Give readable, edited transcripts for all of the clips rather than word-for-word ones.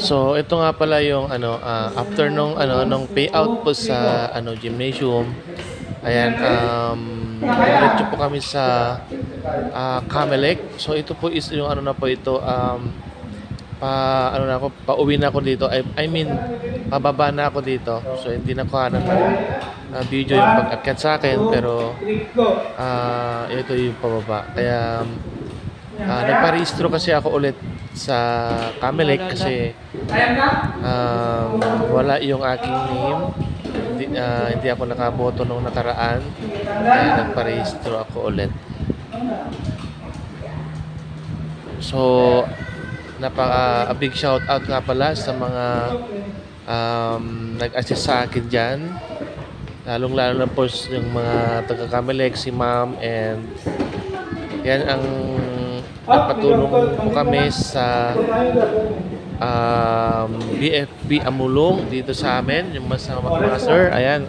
So ito nga pala yung after nung payout po sa gymnasium. Ayan, diretso po kami sa Camelec. So ito po is yung na po ito, pauwi na ako dito. I mean, pababa na ako dito. So hindi na ko ng video yung pag-akyat sa akin, pero ito yung pababa. Kaya nagparehistro kasi ako ulit sa Camelec kasi wala yung aking name. Hindi ako nakaboto nung nakaraan, kaya nagparehistro ako ulit. So a big shout out nga pala sa mga nag-assist sa akin dyan, lalong-lalo na po yung mga taga-Camelec, si ma'am, and yan ang nagpatulong po kami sa BFP Amulong dito sa amin, yung mga sir. Ayan,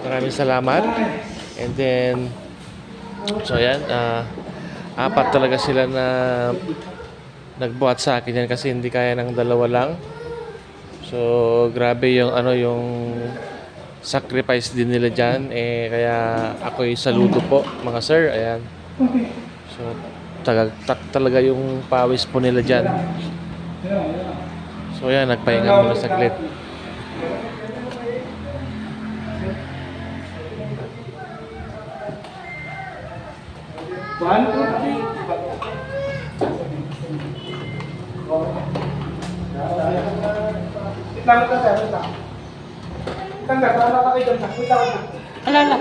maraming salamat. And then so ayan, apat talaga sila na nagbuhat sa akin yan kasi hindi kaya ng dalawa lang. So grabe yung yung sacrifice din nila dyan, kaya ako'y saludo po mga sir. Ayan, so talaga yung pawis po nila dyan. So yan, nagpahinga muna saglit. Alala.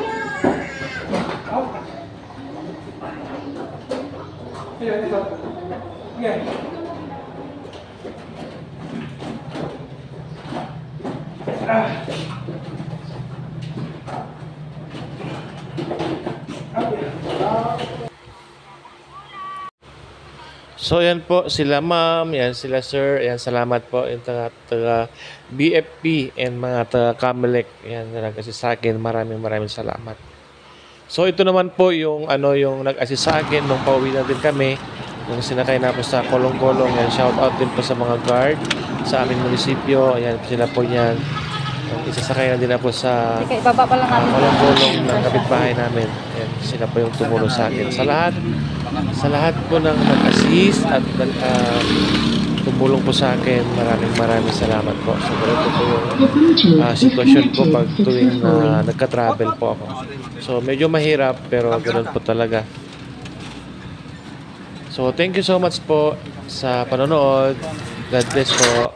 So yan po sila ma'am, yan sila sir, yan salamat po yung taga BFP and mga taga Camelec, yan nag-assist sa akin, maraming salamat. So ito naman po yung yung nag-assist sa akin nung pauwi na din kami, nung sinakay na po sa kolong-kolong. Yan, shout out din po sa mga guard sa aming munisipyo. Ayan sila po yan. Isasakay na din na po sa kolong-kolong ng kapitbahay namin. Ayan, sila po yung tumulong sa akin. Sa lahat po ng nag-assist at tumulong po sa akin, maraming salamat po. So ganito po yung sitwasyon ko pag tuwing nagka-travel po ako. So medyo mahirap pero ganoon po talaga. So thank you so much po sa panonood. God bless po.